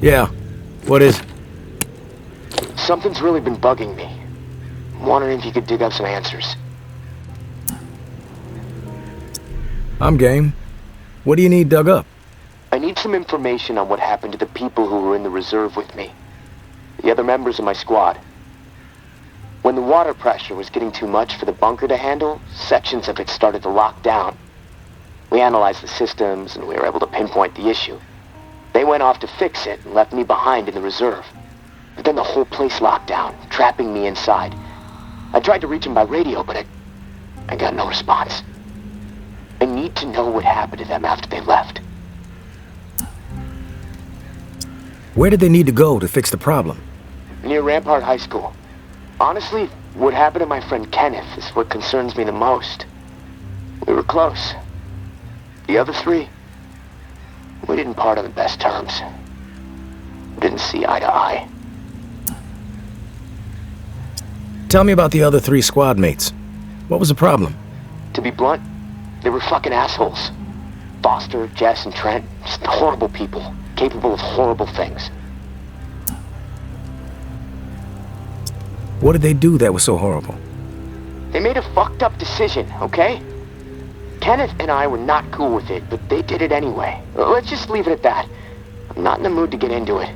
Yeah. What is it? Something's really been bugging me. I'm wondering if you could dig up some answers. I'm game. What do you need dug up? I need some information on what happened to the people who were in the reserve with me. The other members of my squad. When the water pressure was getting too much for the bunker to handle, sections of it started to lock down. We analyzed the systems and we were able to pinpoint the issue. They went off to fix it and left me behind in the reserve. But then the whole place locked down, trapping me inside. I tried to reach them by radio, but I got no response. I need to know what happened to them after they left. Where did they need to go to fix the problem? Near Rampart High School. Honestly, what happened to my friend Kenneth is what concerns me the most. We were close. The other three, we didn't part on the best terms. We didn't see eye to eye. Tell me about the other 3 squad mates. What was the problem? To be blunt, they were fucking assholes. Foster, Jess, and Trent, just horrible people, capable of horrible things. What did they do that was so horrible? They made a fucked up decision, okay? Kenneth and I were not cool with it, but they did it anyway. Let's just leave it at that. I'm not in the mood to get into it.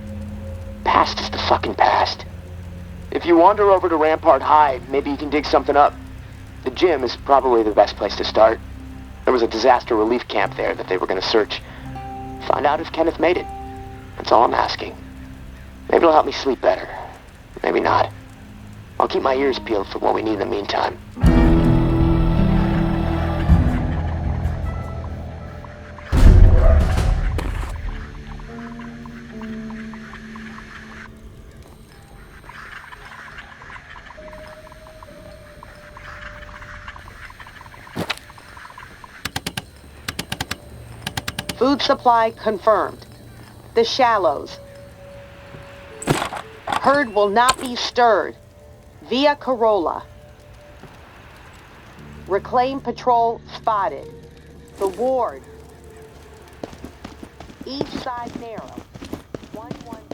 Past is the fucking past. If you wander over to Rampart High, maybe you can dig something up. The gym is probably the best place to start. There was a disaster relief camp there that they were going to search. Find out if Kenneth made it. That's all I'm asking. Maybe it'll help me sleep better. Maybe not. I'll keep my ears peeled for what we need in the meantime. Food supply confirmed. The Shallows. Herd will not be stirred. Via Corolla. Reclaim patrol spotted. The Ward. East side narrow. 113.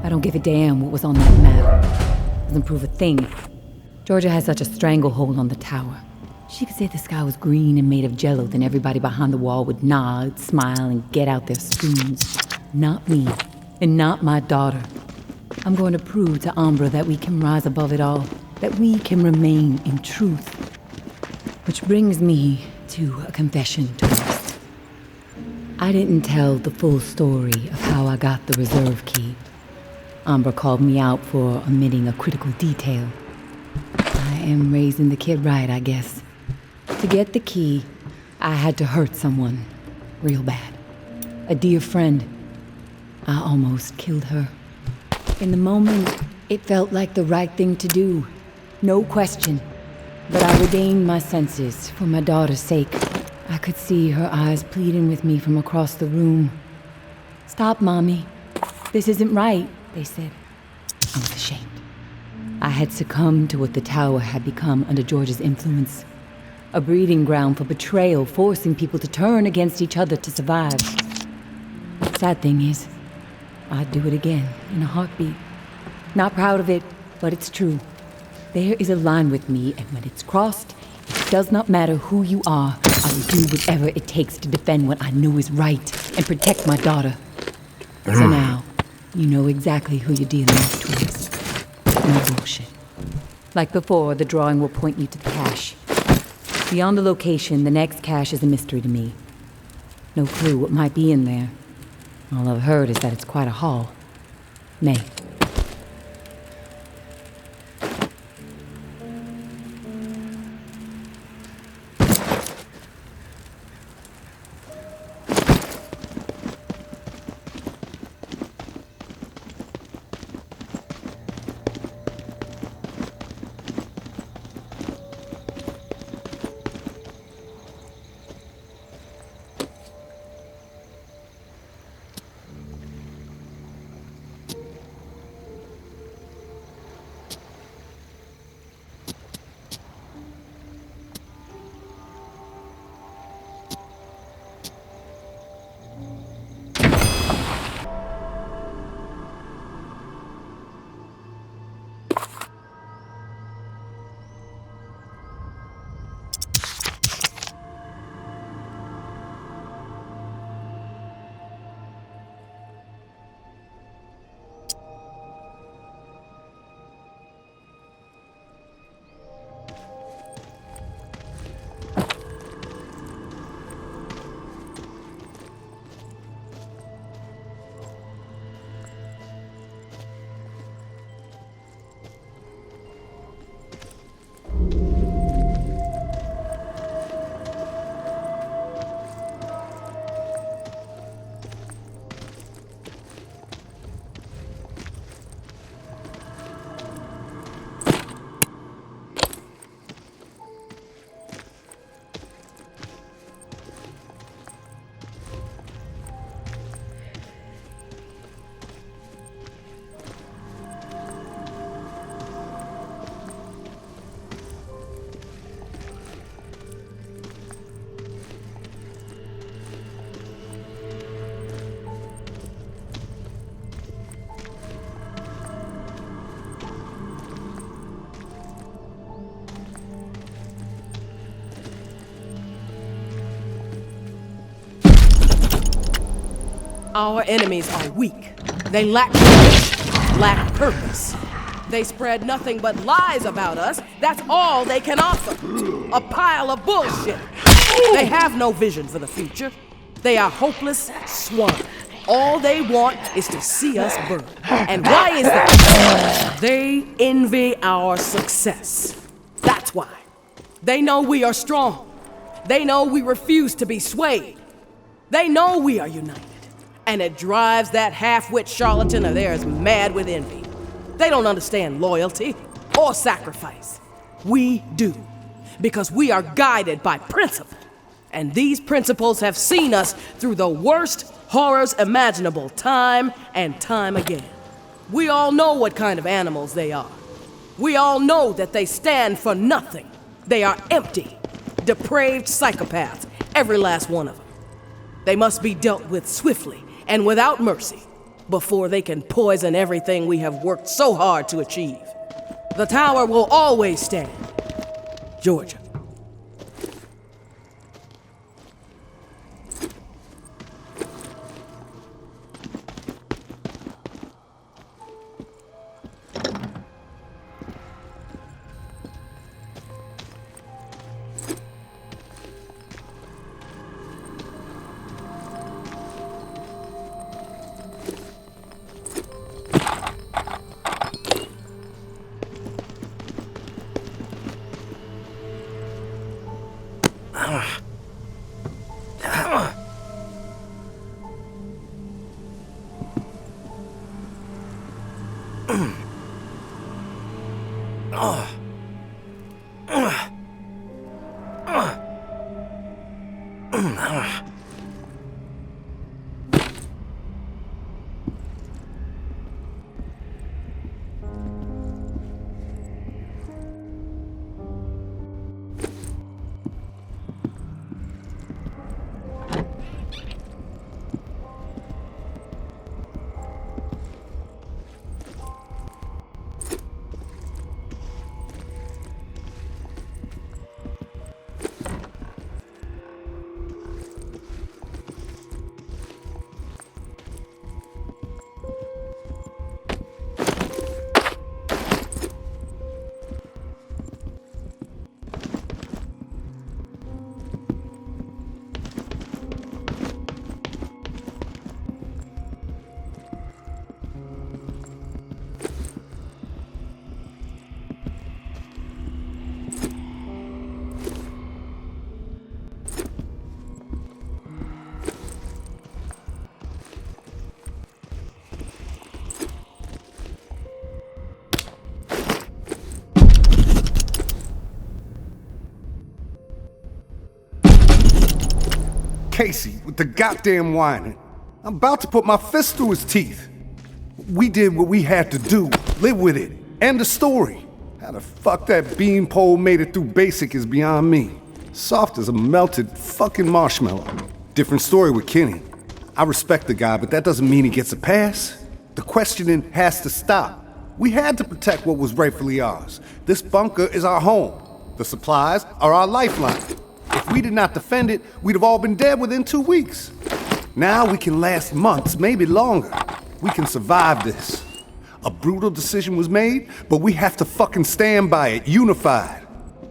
I don't give a damn what was on that map. Doesn't prove a thing. Georgia has such a stranglehold on the tower. She could say if the sky was green and made of jello, then everybody behind the wall would nod, smile, and get out their spoons. Not me, and not my daughter. I'm going to prove to Umbra that we can rise above it all, that we can remain in truth. Which brings me to a confession to us. I didn't tell the full story of how I got the reserve key. Umbra called me out for omitting a critical detail. I am raising the kid right, I guess. To get the key, I had to hurt someone real bad. A dear friend. I almost killed her. In the moment, it felt like the right thing to do. No question. But I regained my senses for my daughter's sake. I could see her eyes pleading with me from across the room. "Stop, Mommy. This isn't right," they said. I was ashamed. I had succumbed to what the tower had become under George's influence. A breeding ground for betrayal, forcing people to turn against each other to survive. Sad thing is, I'd do it again in a heartbeat. Not proud of it, but it's true. There is a line with me, and when it's crossed, it does not matter who you are. I will do whatever it takes to defend what I know is right and protect my daughter. So now, you know exactly who you're dealing with, twins. No bullshit. Like before, the drawing will point you to the cache. Beyond the location, the next cache is a mystery to me. No clue what might be in there. All I've heard is that it's quite a haul. May. Our enemies are weak. They lack courage, lack purpose. They spread nothing but lies about us. That's all they can offer. A pile of bullshit. They have no vision for the future. They are hopeless swine. All they want is to see us burn. And why is that? They envy our success. That's why. They know we are strong. They know we refuse to be swayed. They know we are united. And it drives that half-wit charlatan of theirs mad with envy. They don't understand loyalty or sacrifice. We do. Because we are guided by principle. And these principles have seen us through the worst horrors imaginable time and time again. We all know what kind of animals they are. We all know that they stand for nothing. They are empty, depraved psychopaths, every last one of them. They must be dealt with swiftly and without mercy before they can poison everything we have worked so hard to achieve. The tower will always stand. Georgia. Casey with the goddamn whining. I'm about to put my fist through his teeth. We did what we had to do. Live with it. End the story. How the fuck that beanpole made it through basic is beyond me. Soft as a melted fucking marshmallow. Different story with Kenny. I respect the guy, but that doesn't mean he gets a pass. The questioning has to stop. We had to protect what was rightfully ours. This bunker is our home. The supplies are our lifeline. If we did not defend it, we'd have all been dead within 2 weeks. Now we can last months, maybe longer. We can survive this. A brutal decision was made, but we have to fucking stand by it, unified.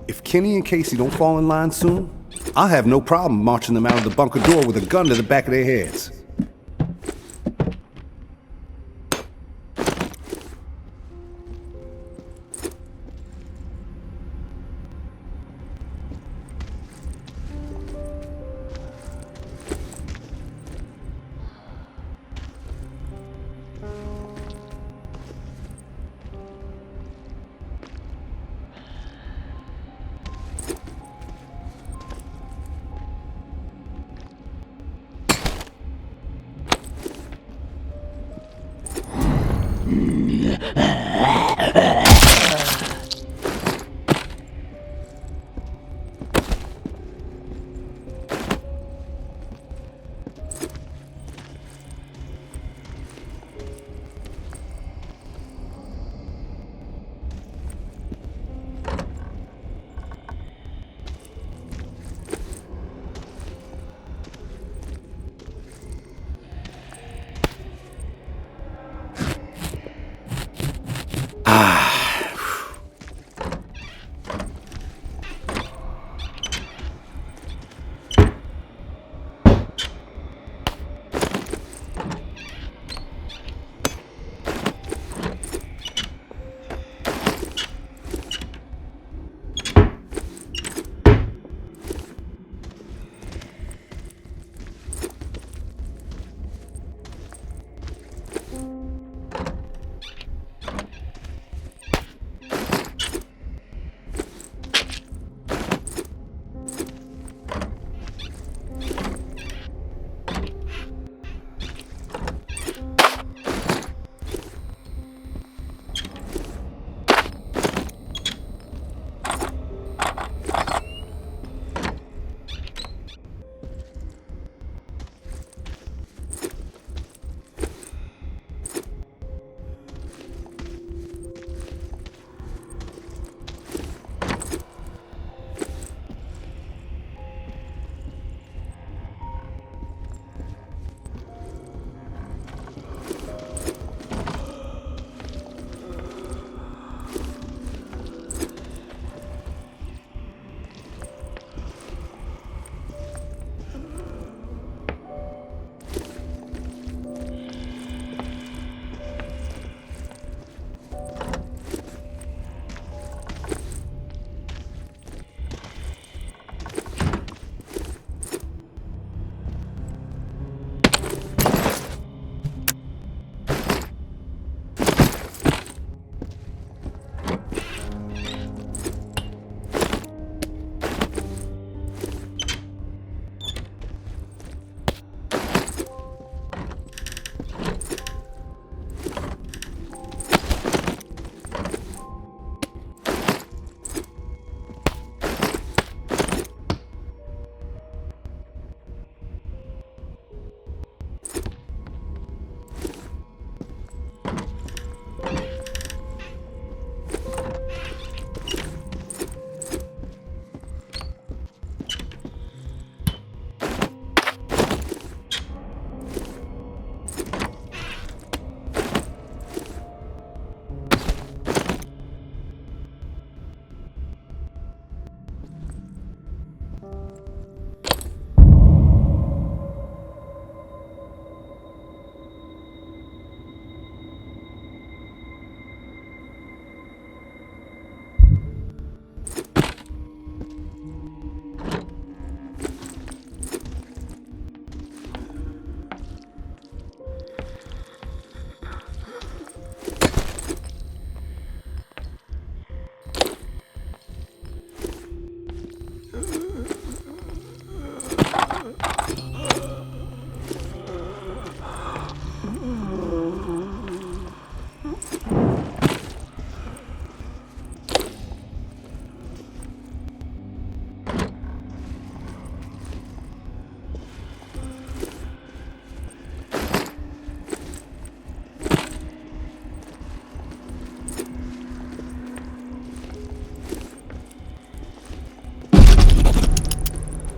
If Kenny and Casey don't fall in line soon, I'll have no problem marching them out of the bunker door with a gun to the back of their heads.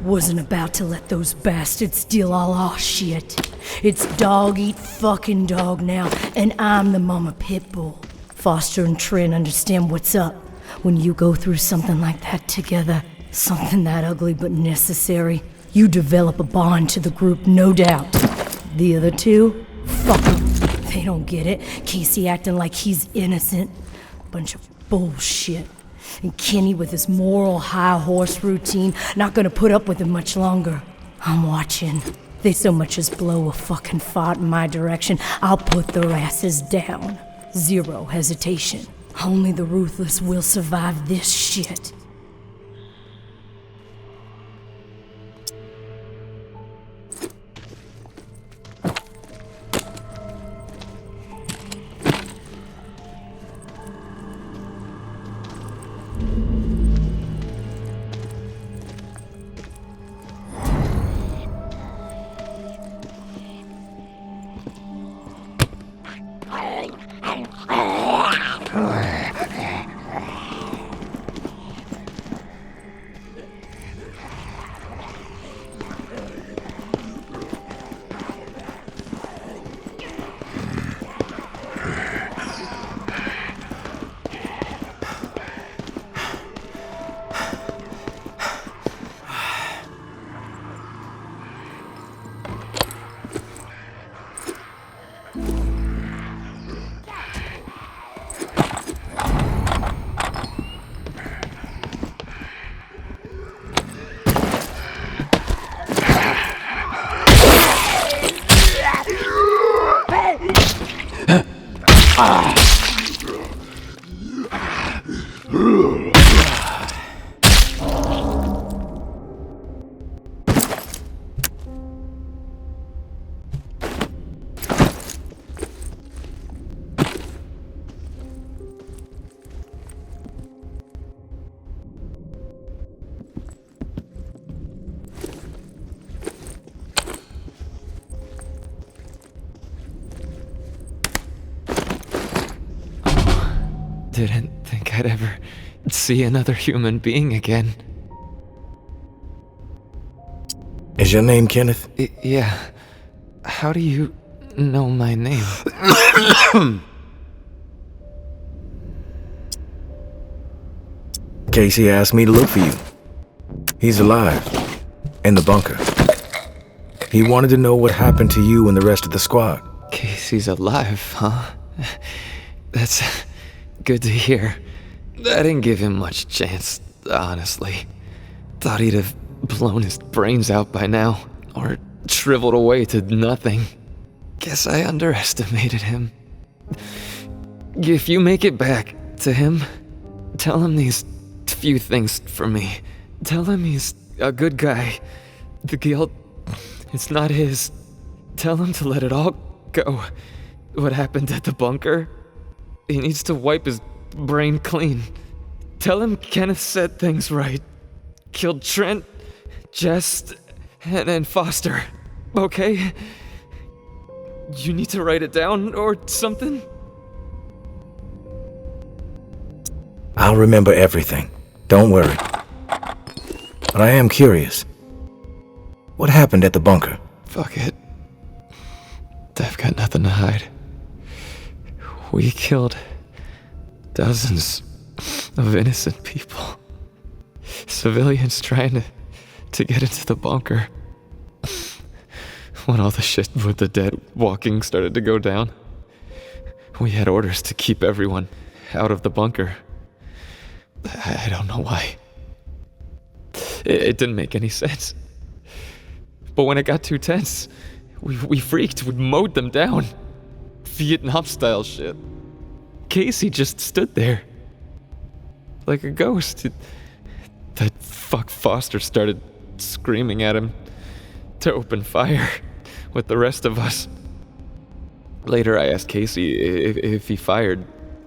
wasn't about to let those bastards steal all our shit. It's dog eat fucking dog now, and I'm the mama pit bull. Foster and Trent understand what's up. When you go through something like that together, something that ugly but necessary, you develop a bond to the group, no doubt. The other two? Fuck them. They don't get it. Casey acting like he's innocent. Bunch of bullshit. And Kenny with his moral high horse routine, not gonna put up with it much longer. I'm watching. They so much as blow a fucking fart in my direction, I'll put their asses down. Zero hesitation. Only the ruthless will survive this shit. Didn't think I'd ever see another human being again. Is your name Kenneth? Yeah. How do you know my name? Casey asked me to look for you. He's alive. In the bunker. He wanted to know what happened to you and the rest of the squad. Casey's alive, huh? That's good to hear. I didn't give him much chance, honestly. Thought he'd have blown his brains out by now, or shriveled away to nothing. Guess I underestimated him. If you make it back to him, tell him these few things for me. Tell him he's a good guy. The guilt, it's not his. Tell him to let it all go. What happened at the bunker? He needs to wipe his brain clean. Tell him Kenneth said things right. Killed Trent, Jess, and Foster. Okay? You need to write it down or something? I'll remember everything. Don't worry. But I am curious. What happened at the bunker? Fuck it. I've got nothing to hide. We killed dozens of innocent people. Civilians trying to get into the bunker. When all the shit with the dead walking started to go down, we had orders to keep everyone out of the bunker. I don't know why. It didn't make any sense. But when it got too tense, we freaked. We mowed them down. Vietnam-style shit. Casey just stood there. Like a ghost. That fuck Foster started screaming at him to open fire with the rest of us. Later I asked Casey if he fired.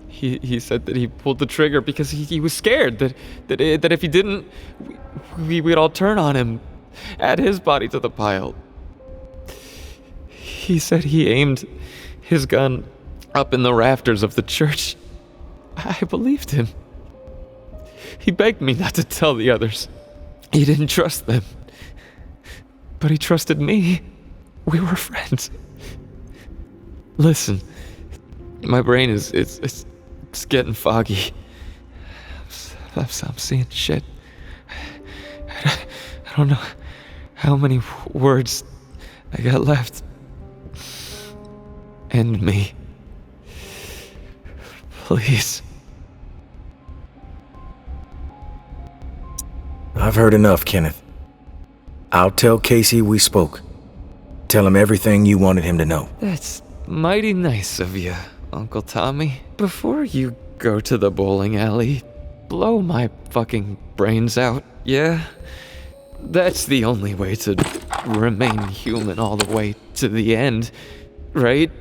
He said that he pulled the trigger because he was scared that if he didn't, we'd all turn on him, add his body to the pile. He said he aimed his gun up in the rafters of the church. I believed him. He begged me not to tell the others. He didn't trust them. But he trusted me. We were friends. Listen, my brain is it's getting foggy. I'm seeing shit. I don't know how many words I got left. End me. Please. I've heard enough, Kenneth. I'll tell Casey we spoke. Tell him everything you wanted him to know. That's mighty nice of you, Uncle Tommy. Before you go to the bowling alley, blow my fucking brains out, yeah? That's the only way to remain human all the way to the end, right?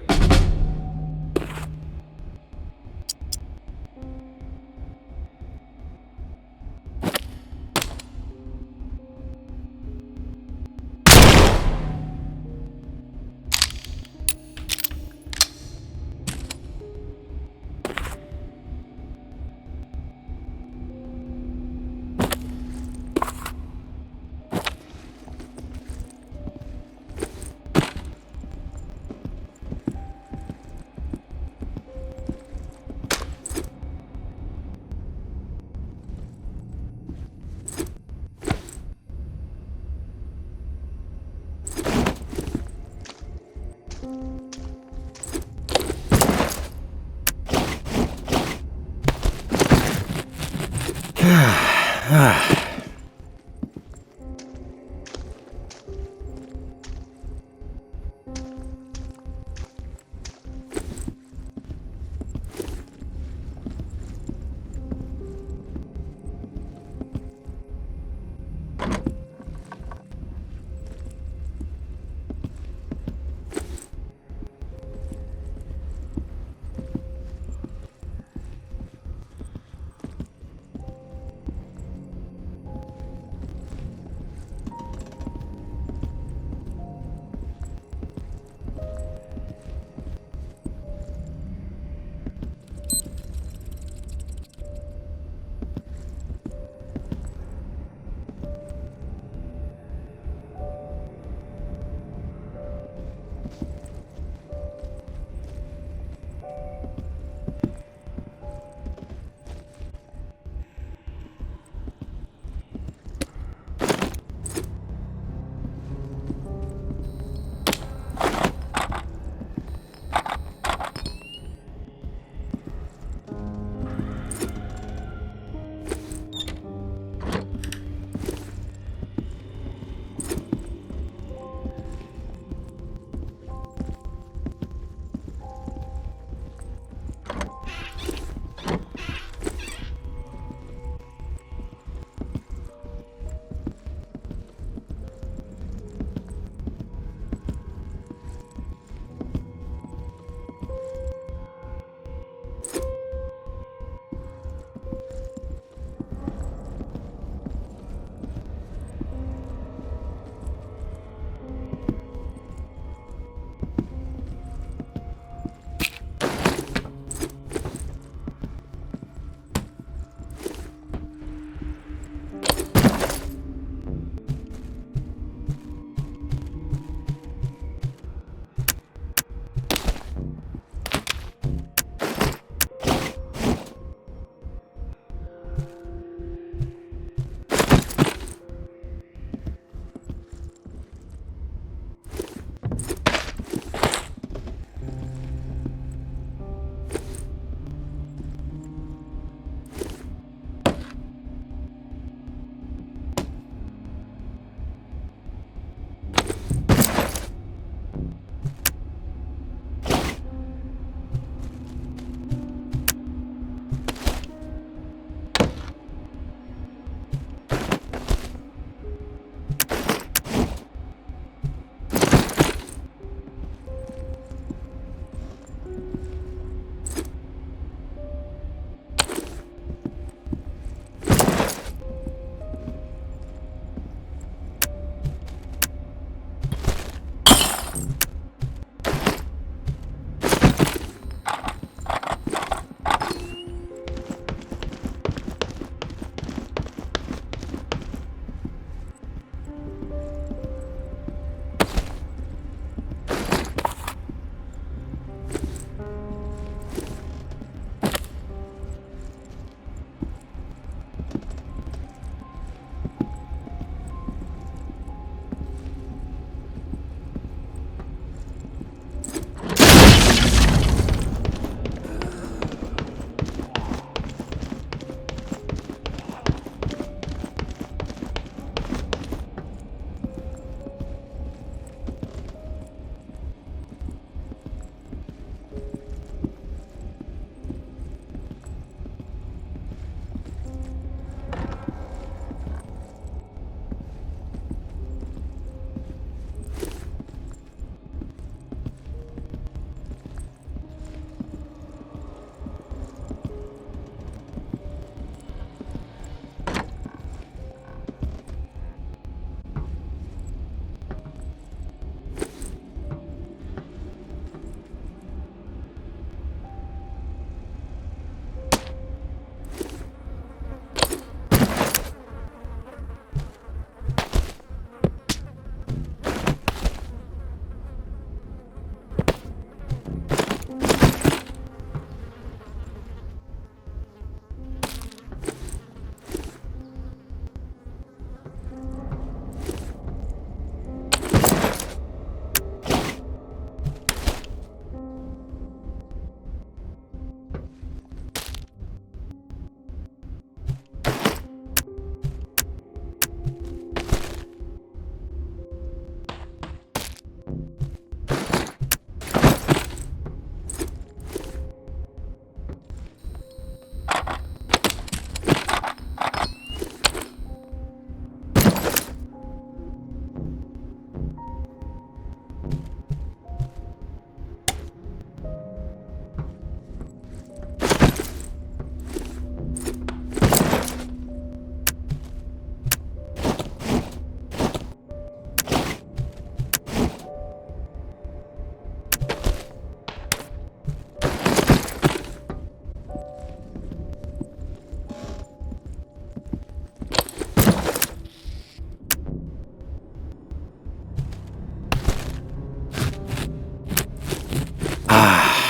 Ah,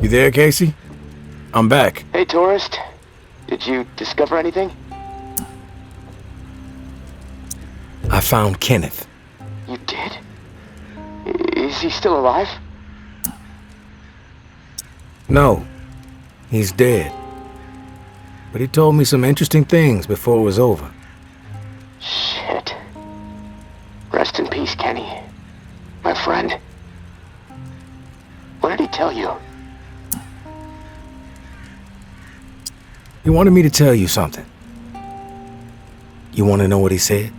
You there, Casey? I'm back. Hey, tourist. Did you discover anything? I found Kenneth. You did? Is he still alive? No, he's dead. But he told me some interesting things before it was over. Shit. Rest in peace, Kenny. My friend. What did he tell you? He wanted me to tell you something. You want to know what he said?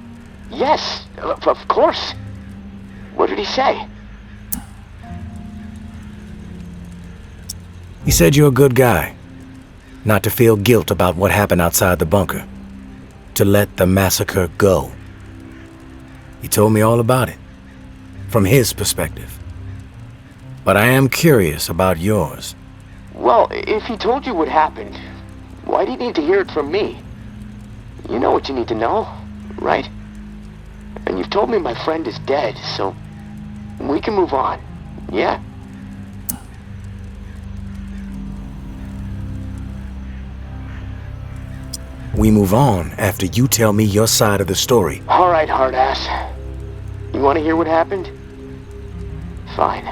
Yes, of course. What did he say? He said you're a good guy. Not to feel guilt about what happened outside the bunker. To let the massacre go. He told me all about it. From his perspective. But I am curious about yours. Well, if he told you what happened, why do you need to hear it from me? You know what you need to know, right? And you've told me my friend is dead, so we can move on, yeah? We move on after you tell me your side of the story. All right, hard ass. You want to hear what happened? Fine.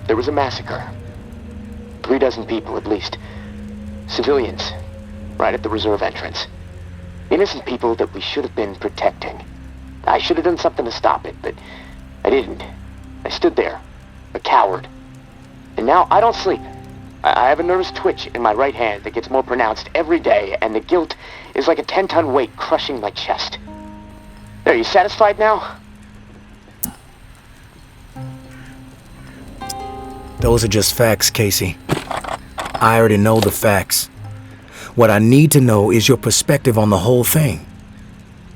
There was a massacre. 36 people at least. Civilians. Right at the reserve entrance. Innocent people that we should have been protecting. I should have done something to stop it, but I didn't. I stood there. A coward. And now I don't sleep. I have a nervous twitch in my right hand that gets more pronounced every day, and the guilt is like a 10-ton weight crushing my chest. Are you satisfied now? Those are just facts, Casey. I already know the facts. What I need to know is your perspective on the whole thing.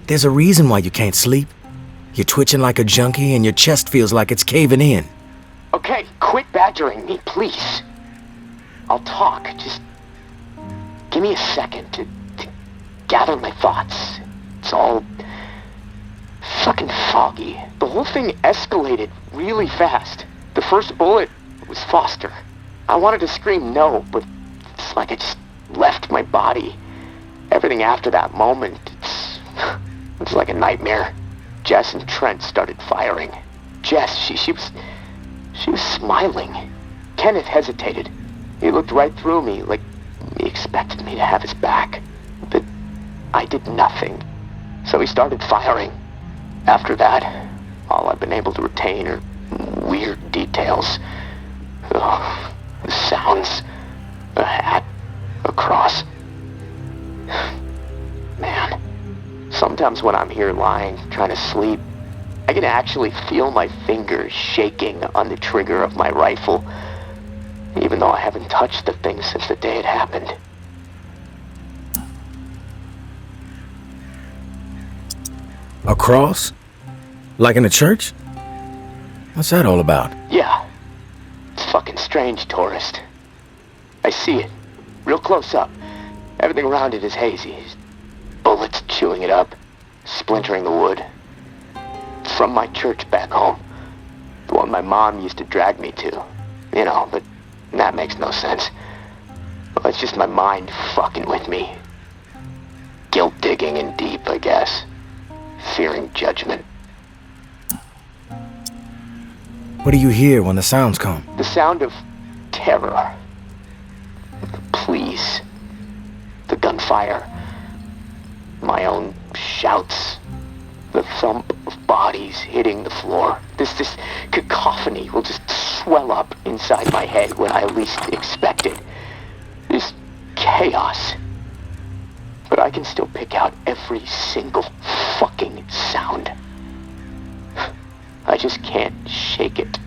There's a reason why you can't sleep. You're twitching like a junkie and your chest feels like it's caving in. Okay, quit badgering me, please. I'll talk, just give me a second to gather my thoughts. It's all fucking foggy. The whole thing escalated really fast. The first bullet was Foster. I wanted to scream no, but it's like I just left my body. Everything after that moment, it's like a nightmare. Jess and Trent started firing. Jess, she was smiling. Kenneth hesitated. He looked right through me, like he expected me to have his back. But I did nothing. So he started firing. After that, all I've been able to retain are weird details. Oh, the sounds, a hat, a cross. Man, sometimes when I'm here lying, trying to sleep, I can actually feel my fingers shaking on the trigger of my rifle, even though I haven't touched the thing since the day it happened. A cross? Like in a church? What's that all about? Yeah. It's fucking strange, tourist. I see it. Real close up. Everything around it is hazy. Bullets chewing it up. Splintering the wood. It's from my church back home. The one my mom used to drag me to. You know, but that makes no sense. Well, it's just my mind fucking with me. Guilt digging in deep, I guess. Fearing judgment. What do you hear when the sounds come? The sound of terror. Please. The gunfire. My own shouts. The thump of bodies hitting the floor. This cacophony will just swell up inside my head when I least expect it. This chaos. But I can still pick out every single fucking sound. I just can't shake it.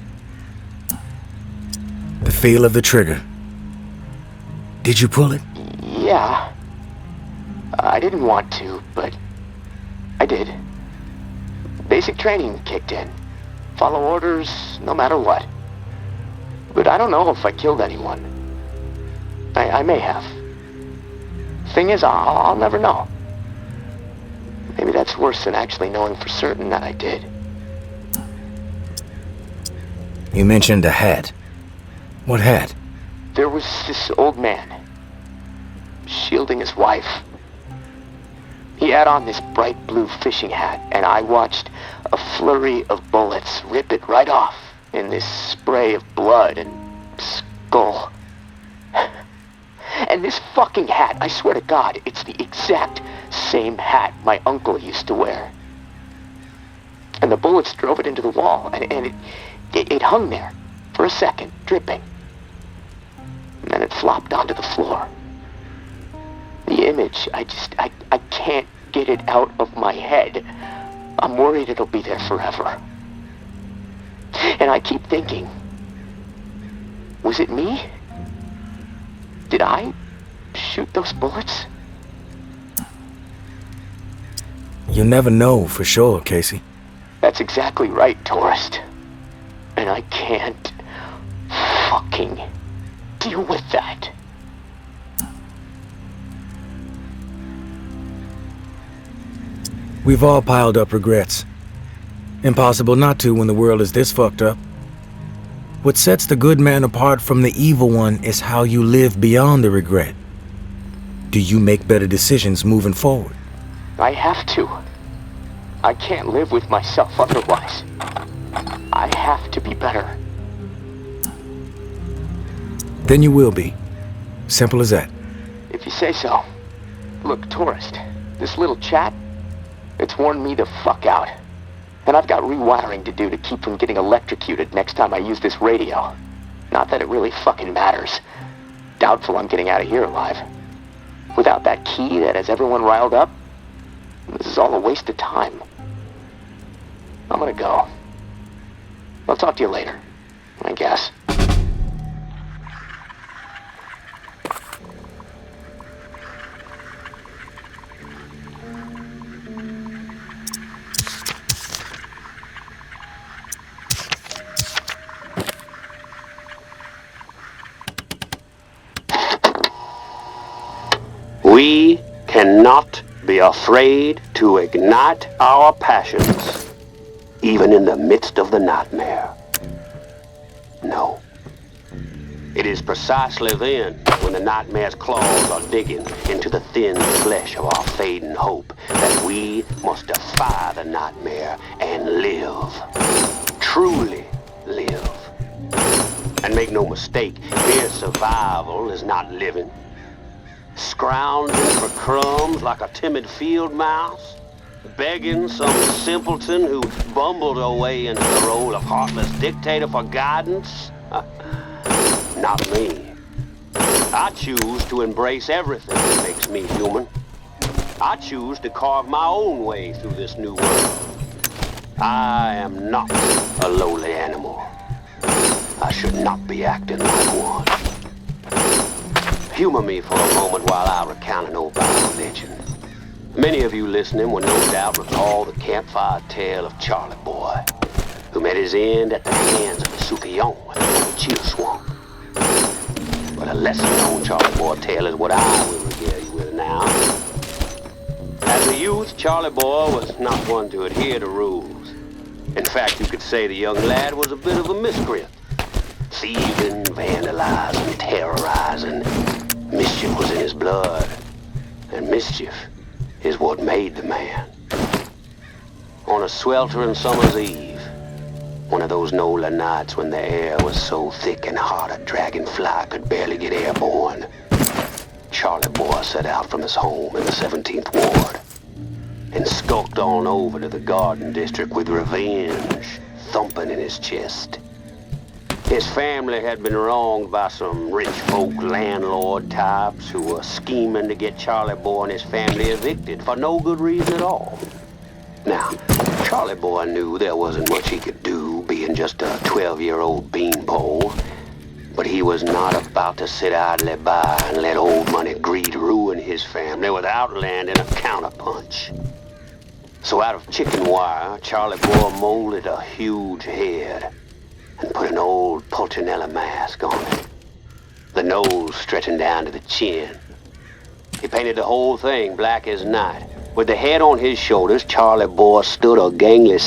The feel of the trigger. Did you pull it? Yeah. I didn't want to, but I did. Basic training kicked in. Follow orders no matter what. But I don't know if I killed anyone. I may have. Thing is, I'll never know. Maybe that's worse than actually knowing for certain that I did. You mentioned a hat. What hat? There was this old man, shielding his wife. He had on this bright blue fishing hat, and I watched a flurry of bullets rip it right off in this spray of blood and skull. And this fucking hat, I swear to God, it's the exact same hat my uncle used to wear. And the bullets drove it into the wall, and it hung there for a second, dripping. And then it flopped onto the floor. The image, I can't get it out of my head. I'm worried it'll be there forever. And I keep thinking, was it me? Did I shoot those bullets? You'll never know for sure, Casey. That's exactly right, tourist. And I can't fucking deal with that. We've all piled up regrets. Impossible not to when the world is this fucked up. What sets the good man apart from the evil one is how you live beyond the regret. Do you make better decisions moving forward? I have to. I can't live with myself otherwise. I have to be better. Then you will be. Simple as that. If you say so. Look, tourist, this little chat, it's worn me the fuck out. And I've got rewiring to do to keep from getting electrocuted next time I use this radio. Not that it really fucking matters. Doubtful I'm getting out of here alive. Without that key that has everyone riled up, this is all a waste of time. I'm gonna go. I'll talk to you later, I guess. We cannot be afraid to ignite our passions, even in the midst of the nightmare. No. It is precisely then, when the nightmare's claws are digging into the thin flesh of our fading hope, that we must defy the nightmare and live. Truly live. And make no mistake, mere survival is not living. Scrounging for crumbs like a timid field mouse, begging some simpleton who bumbled away into the role of heartless dictator for guidance? Not me. I choose to embrace everything that makes me human. I choose to carve my own way through this new world. I am not a lowly animal. I should not be acting like one. Humor me for a moment while I recount an old Bible legend. Many of you listening will no doubt recall the campfire tale of Charlie Boy, who met his end at the hands of the Sukiyon in the Chill Swamp. But a lesser-known Charlie Boy tale is what I will regale you with now. As a youth, Charlie Boy was not one to adhere to rules. In fact, you could say the young lad was a bit of a miscreant. Thieving, vandalizing, terrorizing. Mischief was in his blood, and mischief is what made the man. On a sweltering summer's eve, one of those Nola nights when the air was so thick and hot a dragonfly could barely get airborne, Charlie Boy set out from his home in the 17th Ward and skulked on over to the Garden District with revenge thumping in his chest. His family had been wronged by some rich folk landlord types who were scheming to get Charlie Boy and his family evicted for no good reason at all. Now, Charlie Boy knew there wasn't much he could do, being just a 12-year-old beanpole, but he was not about to sit idly by and let old money greed ruin his family without landing a counterpunch. So out of chicken wire, Charlie Boy molded a huge head and put an old Pulcinella mask on it, the nose stretching down to the chin. He painted the whole thing black as night. With the head on his shoulders, Charlie Boy stood a gangly